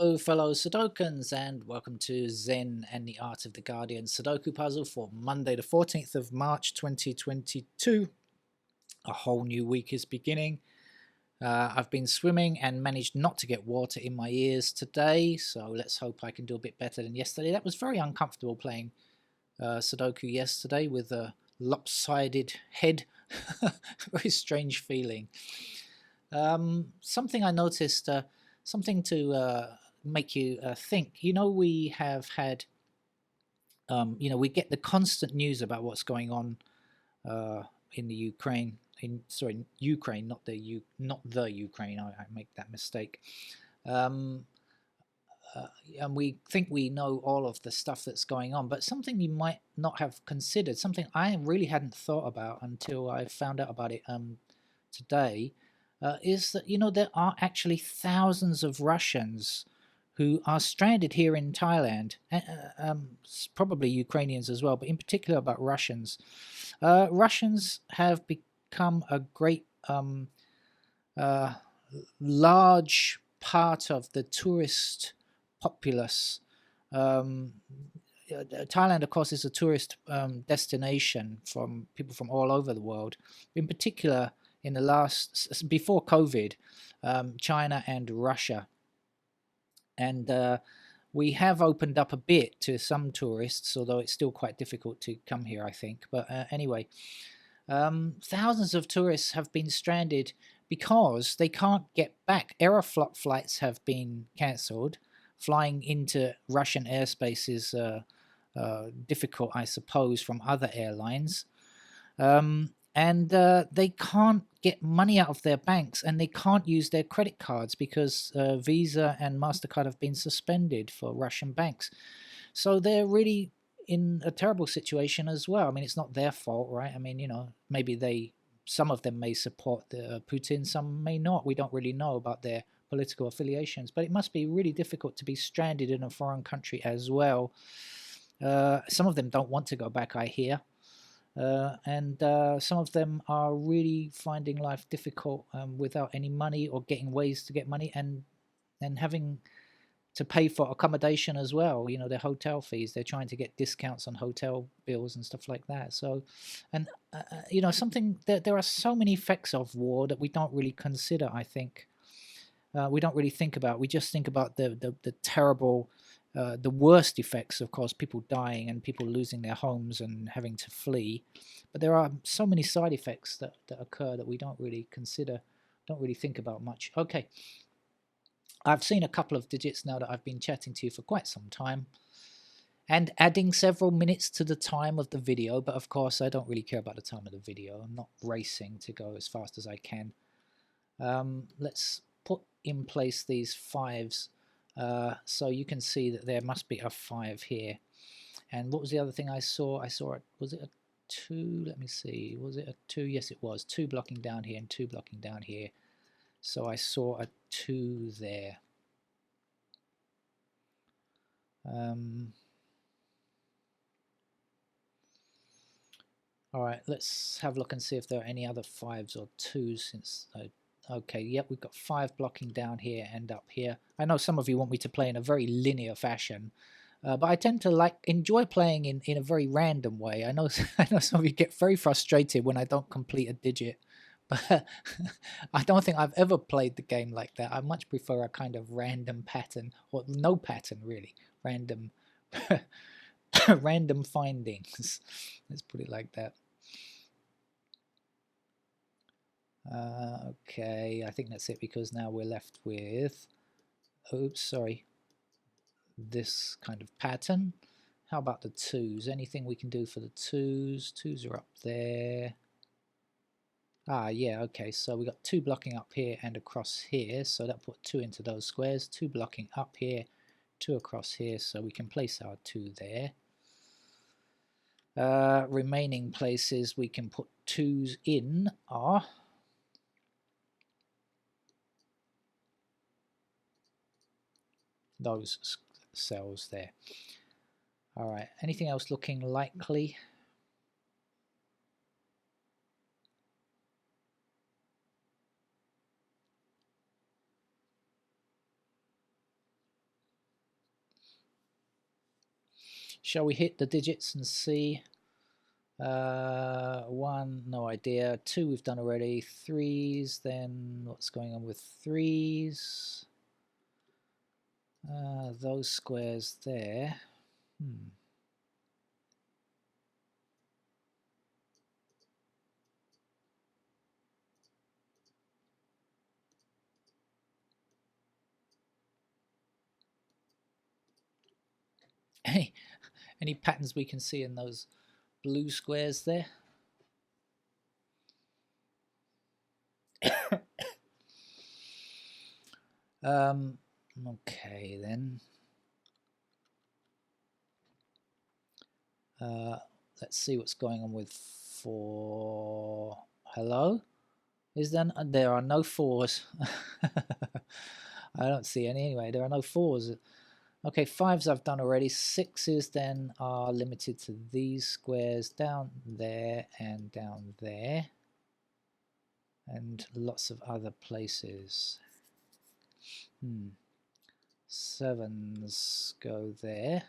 Hello, fellow Sudokans, and welcome to Zen and the Art of the Guardian Sudoku puzzle for Monday, the 14th of March 2022. A whole new week is beginning. I've been swimming and managed not to get water in my ears today, so let's hope I can do a bit better than yesterday. That was very uncomfortable playing Sudoku yesterday with a lopsided head. Very strange feeling. Something I noticed, something to make you think. We have had, we get the constant news about what's going on in the Ukraine. Ukraine, not the Ukraine. I make that mistake. Um, and we think we know all of the stuff that's going on, but something you might not have considered, something I really hadn't thought about until I found out about it today, is that there are actually thousands of Russians who are stranded here in Thailand, probably Ukrainians as well, but in particular about Russians. Russians have become a great uh, large part of the tourist populace. Thailand, of course, is a tourist destination from people from all over the world. In particular, in the before COVID, China and Russia, and we have opened up a bit to some tourists, although it's still quite difficult to come here, I think. But anyway, thousands of tourists have been stranded because they can't get back. Aeroflot flights have been cancelled. Flying into Russian airspace is difficult, I suppose, from other airlines. And they can't get money out of their banks, and they can't use their credit cards because Visa and MasterCard have been suspended for Russian banks. So they're really in a terrible situation as well. I mean, it's not their fault, right? I mean, maybe some of them may support Putin, some may not. We don't really know about their political affiliations, but it must be really difficult to be stranded in a foreign country as well. Some of them don't want to go back, I hear. And some of them are really finding life difficult without any money or getting ways to get money, and having to pay for accommodation as well. Their hotel fees. They're trying to get discounts on hotel bills and stuff like that. So, and something that there are so many effects of war that we don't really consider. I think we don't really think about. We just think about the terrible. The worst effects, of course, people dying and people losing their homes and having to flee. But there are so many side effects that occur that we don't really consider, don't really think about much. Okay, I've seen a couple of digits now that I've been chatting to you for quite some time and adding several minutes to the time of the video. But of course, I don't really care about the time of the video. I'm not racing to go as fast as I can. Let's put in place these fives. So you can see that there must be a 5 here. And what was the other thing I saw? Was it a 2? Let me see. Was it a 2? Yes, it was. 2 blocking down here and 2 blocking down here. So I saw a 2 there. All right, let's have a look and see if there are any other 5s or 2s since okay, yep, we've got 5 blocking down here and up here. I know some of you want me to play in a very linear fashion, but I tend to enjoy playing in a very random way. I know some of you get very frustrated when I don't complete a digit, but I don't think I've ever played the game like that. I much prefer a kind of random pattern, or no pattern really, random random findings. Let's put it like that. Okay, I think that's it, because now we're left with, oops, sorry, this kind of pattern. How about the 2s? Anything we can do for the 2s? 2s are up there. Ah, yeah, okay, so we got 2 blocking up here and across here, so that put 2 into those squares. 2 blocking up here, 2 across here, so we can place our 2 there. Remaining places we can put 2s in are those cells there. All right, anything else looking likely? Shall we hit the digits and see? 1, no idea. 2 we've done already. 3s, then what's going on with 3s? Those squares there. Any patterns we can see in those blue squares there? Okay then. Let's see what's going on with 4. Hello? Is there are no 4s. I don't see any anyway. There are no 4s. Okay, 5s I've done already. 6s then are limited to these squares down there and down there. And lots of other places. 7s go there.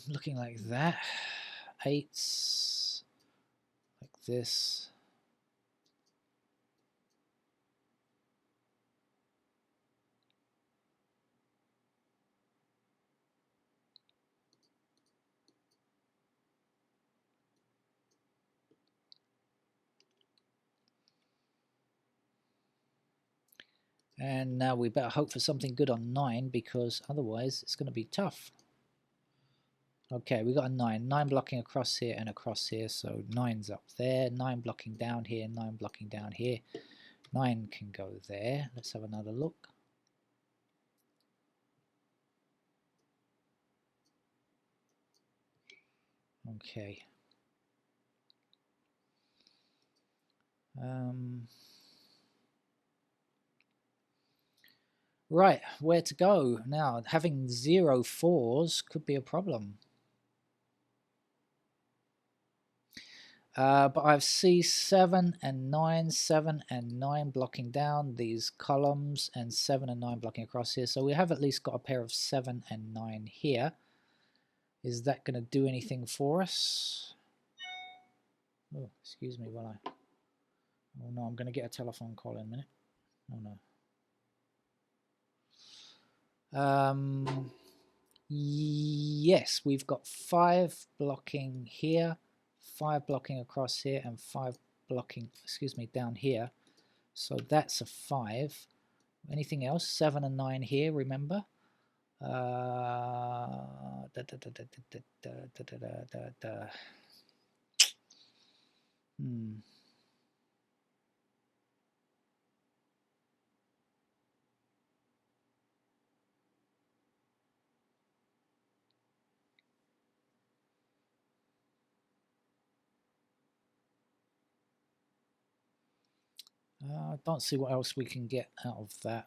Looking like that. 8s like this. And now we better hope for something good on 9, because otherwise it's going to be tough. Okay, we got a 9. 9 blocking across here and across here, so 9's up there. 9 blocking down here, 9 blocking down here. 9 can go there. Let's have another look. Okay. Right, where to go? Now, having 0 4s could be a problem. But I have C7 and 9, 7 and 9 blocking down these columns, and 7 and 9 blocking across here. So we have at least got a pair of 7 and 9 here. Is that going to do anything for us? Oh, excuse me while I... Oh no, I'm going to get a telephone call in a minute. Oh no. Yes, we've got 5 blocking here, 5 blocking across here, and 5 blocking, excuse me, down here. So that's a 5. Anything else? 7 and 9 here, remember? I don't see what else we can get out of that.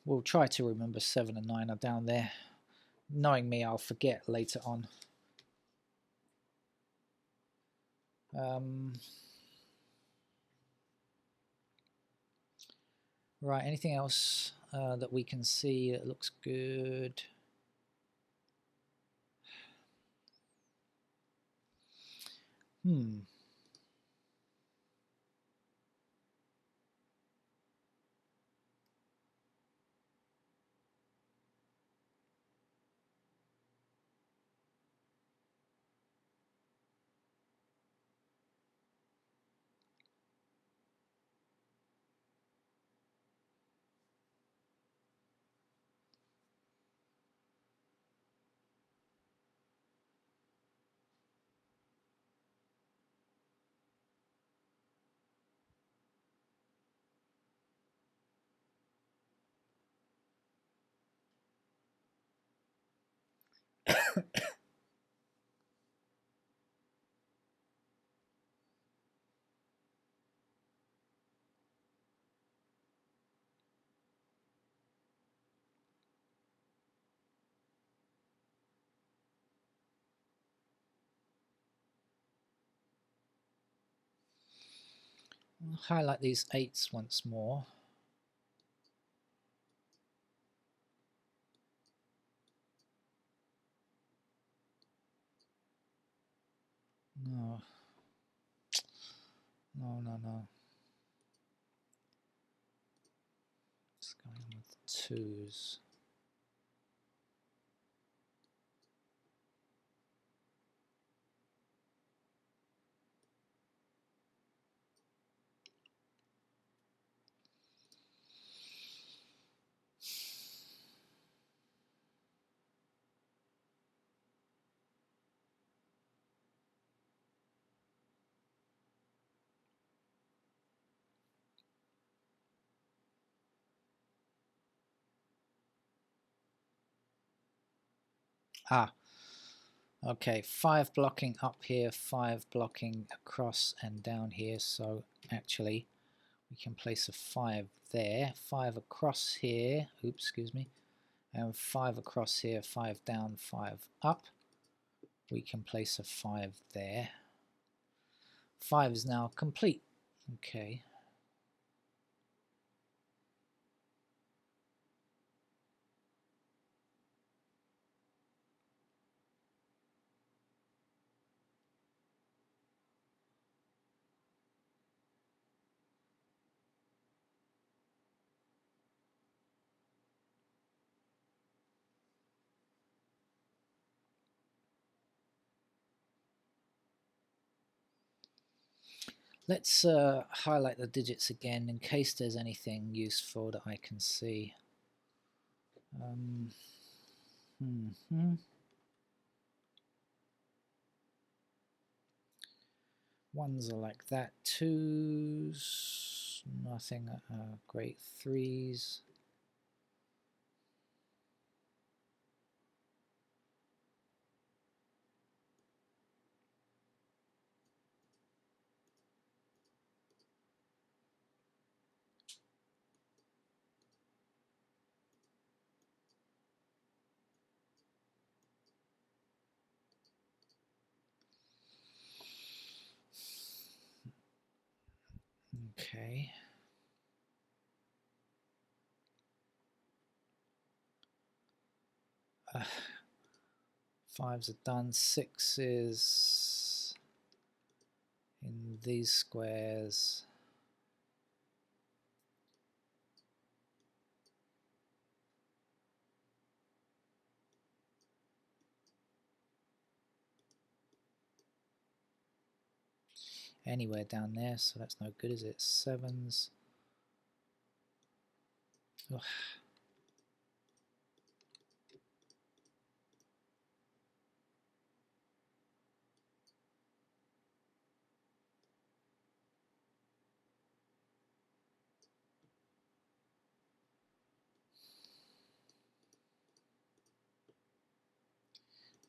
We'll try to remember 7 and 9 are down there. Knowing me, I'll forget later on. Right, anything else that we can see that looks good? I'll highlight these 8s once more. No. No. It's going with 2s. Ah, okay, 5 blocking up here, 5 blocking across and down here, so actually we can place a 5 there, 5 across here, oops, excuse me, and 5 across here, 5 down, 5 up. We can place a 5 there. 5 is now complete. Okay. Let's highlight the digits again in case there's anything useful that I can see. Ones are like that. 2s, nothing. Great. 3s. Okay. 5s are done. 6s in these squares. Anywhere down there, so that's no good, is it? 7s. Ugh.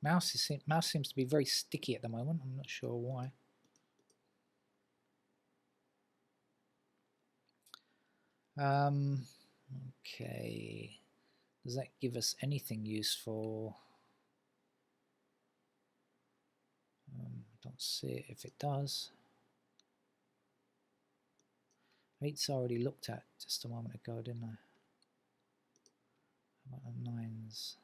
Mouse seems to be very sticky at the moment. I'm not sure why. Okay. Does that give us anything useful? Don't see it if it does. 8's already looked at just a moment ago, didn't I? How about the 9s?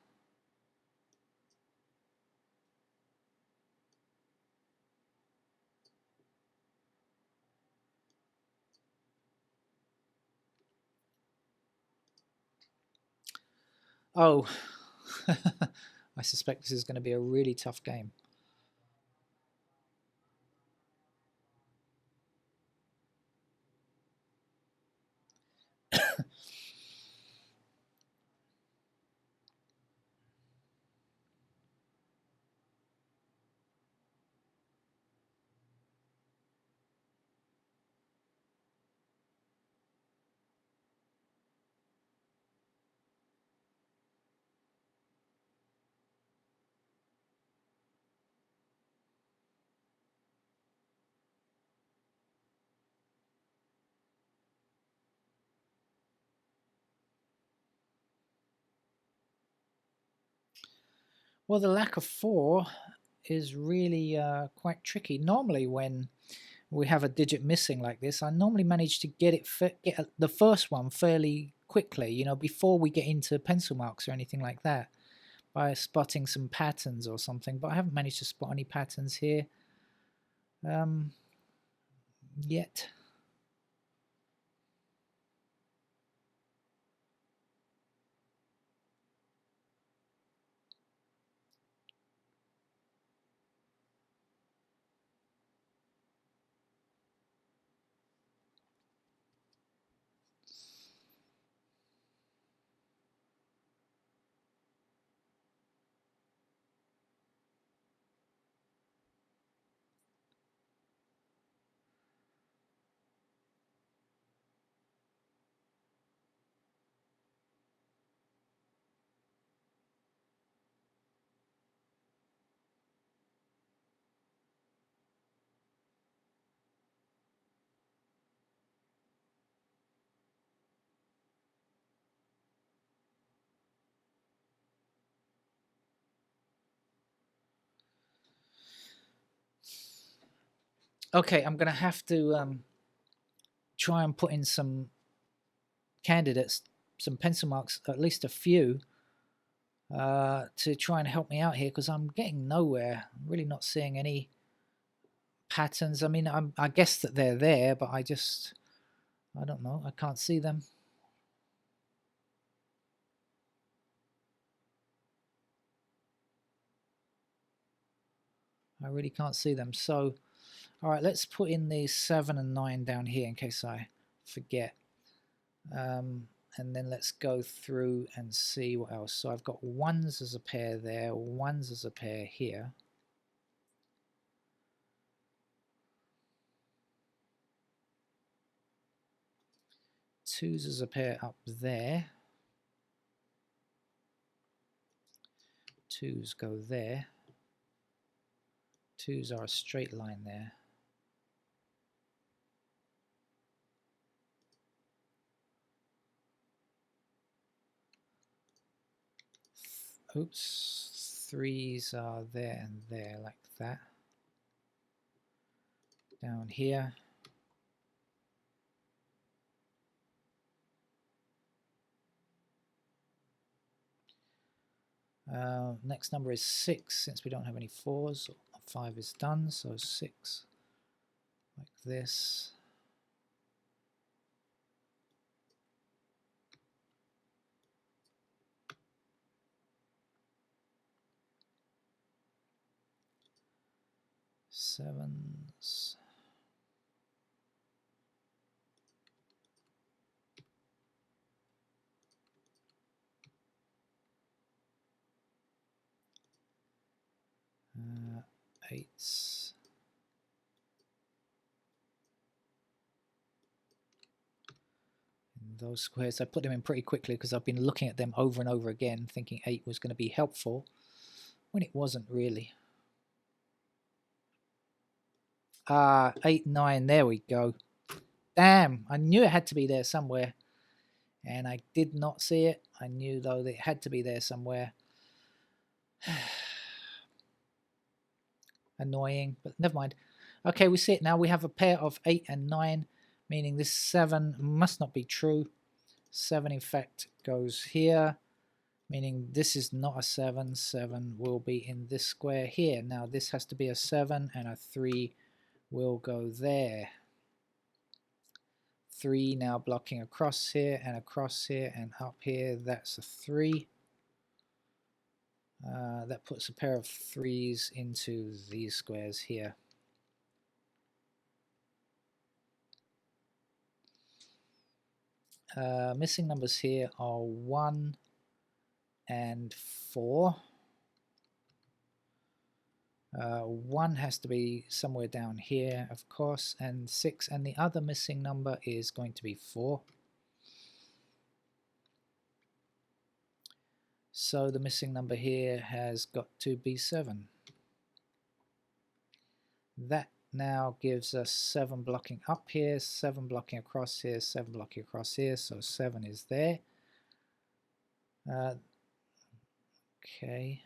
Oh, I suspect this is going to be a really tough game. Well, the lack of 4 is really quite tricky. Normally when we have a digit missing like this, I normally manage to get the first one fairly quickly, you know, before we get into pencil marks or anything like that, by spotting some patterns or something. But I haven't managed to spot any patterns here yet. Okay, I'm going to have to try and put in some candidates, some pencil marks, at least a few, to try and help me out here, because I'm getting nowhere. I'm really not seeing any patterns. I mean, I guess that they're there, but I don't know. I can't see them. I really can't see them. So, all right, let's put in the 7 and 9 down here in case I forget. And then let's go through and see what else. So I've got 1s as a pair there, 1s as a pair here. Twos as a pair up there. Twos go there. Twos are a straight line there. Oops, threes are there and there like that. Down here. Next number is 6, since we don't have any 4s. 5 is done, so 6 like this. Sevens. Eights. And those squares, I put them in pretty quickly because I've been looking at them over and over again, thinking 8 was going to be helpful, when it wasn't really. 8, 9, there we go. Damn, I knew it had to be there somewhere, and I did not see it. I knew, though, that it had to be there somewhere. Annoying, but never mind. Okay, we see it now. We have a pair of 8 and 9, meaning this 7 must not be true. 7, in fact, goes here, meaning this is not a 7. 7 will be in this square here. Now, this has to be a 7, and a 3 will go there. 3 now blocking across here and up here. That's a 3. That puts a pair of 3s into these squares here. Missing numbers here are 1 and 4. 1 has to be somewhere down here, of course, and 6, and the other missing number is going to be 4. So the missing number here has got to be 7. That now gives us 7 blocking up here, 7 blocking across here, 7 blocking across here, so 7 is there. Okay.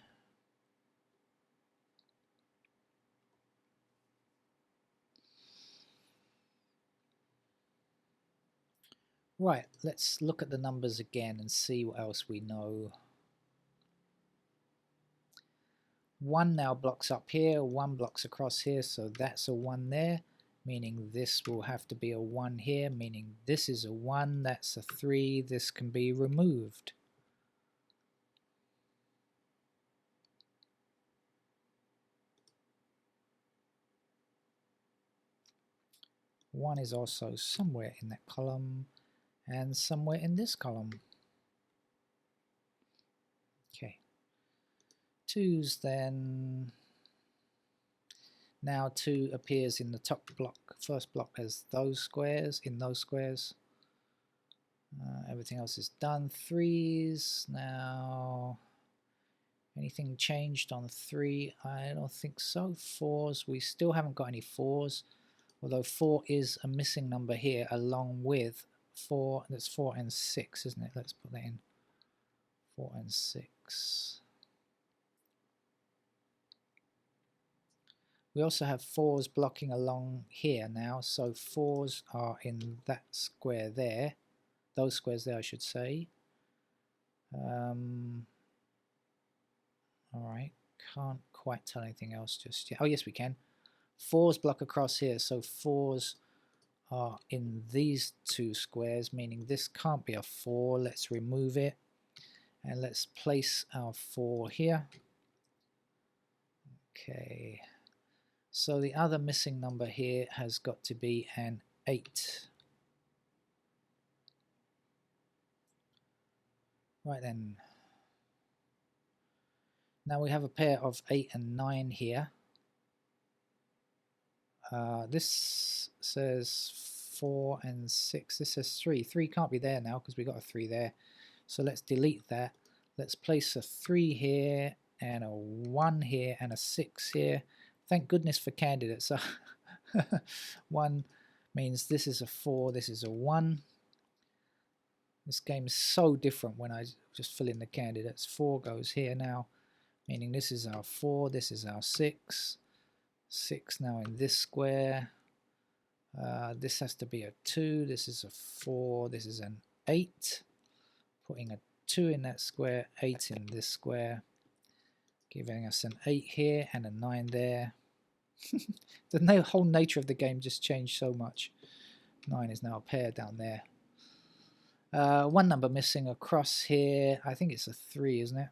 Right, let's look at the numbers again and see what else we know. 1 now blocks up here, 1 blocks across here, so that's a 1 there, meaning this will have to be a 1 here, meaning this is a 1, that's a 3, this can be removed. One is also somewhere in that column and somewhere in this column. Okay. 2's then. Now 2 appears in the top block, first block as those squares, in those squares. Everything else is done. 3's now. Anything changed on 3? I don't think so. 4's, we still haven't got any 4's, although 4 is a missing number here along with 4. That's 4 and 6, isn't it? Let's put that in. 4 and 6. We also have 4's blocking along here now, so 4's are in that square there. Those squares there, I should say. Alright, can't quite tell anything else just yet. Oh yes, we can. 4's block across here, so 4's are in these 2 squares, meaning this can't be a 4. Let's remove it and let's place our 4 here. Okay, so the other missing number here has got to be an 8. Right then. Now we have a pair of 8 and 9 here. This says 4 and 6. This says 3. 3 can't be there now because we got a 3 there. So let's delete that. Let's place a 3 here and a 1 here and a 6 here. Thank goodness for candidates. 1 means this is a 4, this is a 1. This game is so different when I just fill in the candidates. 4 goes here now, meaning this is our 4, this is our 6. 6 now in this square. This has to be a 2, this is a 4, this is an 8. Putting a 2 in that square, 8 in this square, giving us an 8 here and a 9 there. The whole nature of the game just changed so much. 9 is now a pair down there. 1 number missing across here. I think it's a 3, isn't it?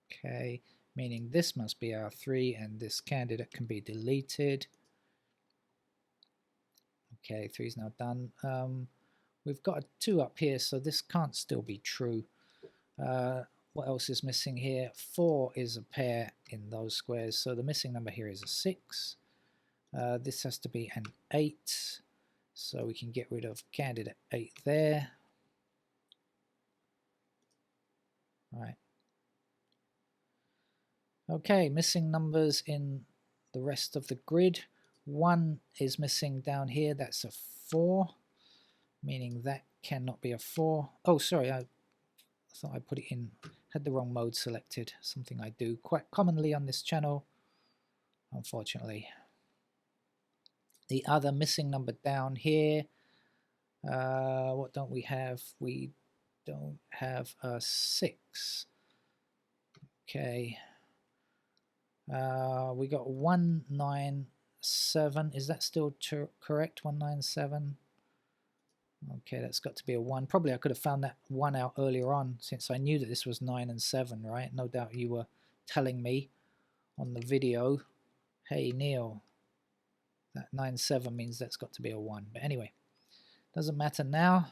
Okay, meaning this must be our 3 and this candidate can be deleted. Okay, 3 is now done. We've got a 2 up here, so this can't still be true. What else is missing here? 4 is a pair in those squares, so the missing number here is a 6. This has to be an 8, so we can get rid of candidate 8 there. Right. Okay, missing numbers in the rest of the grid. 1 is missing down here, that's a 4, meaning that cannot be a 4. Oh, sorry, I thought I put it in, had the wrong mode selected, something I do quite commonly on this channel, unfortunately. The other missing number down here, what don't we have? We don't have a 6. Okay. We got 197. Is that still correct? 197. Okay, that's got to be a 1. Probably I could have found that 1 out earlier on since I knew that this was 9 and 7, right? No doubt you were telling me on the video, hey Neil, that 9-7 means that's got to be a 1. But anyway, doesn't matter now.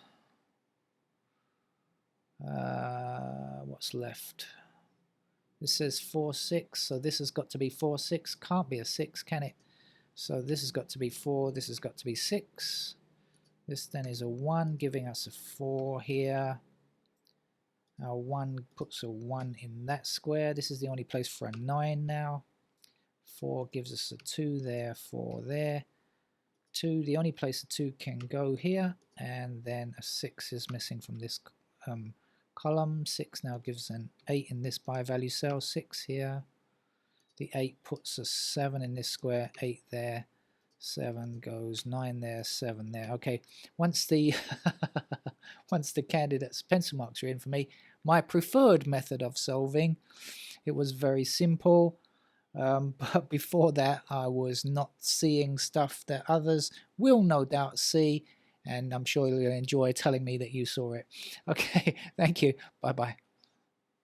What's left? This says 4-6, so this has got to be 4-6. Can't be a 6, can it? So this has got to be 4, this has got to be 6. This then is a 1, giving us a 4 here. Our 1 puts a 1 in that square. This is the only place for a 9 now. 4 gives us a 2 there, 4 there. 2, the only place a 2 can go here, and then a 6 is missing from this column. 6 now gives an 8 in this by value cell, 6 here. The 8 puts a 7 in this square, 8 there. 7 goes 9 there, 7 there. Okay, once the once the candidate's pencil marks were in for me, my preferred method of solving. It was very simple. But before that, I was not seeing stuff that others will no doubt see, and I'm sure you'll enjoy telling me that you saw it. Okay, thank you. Bye bye.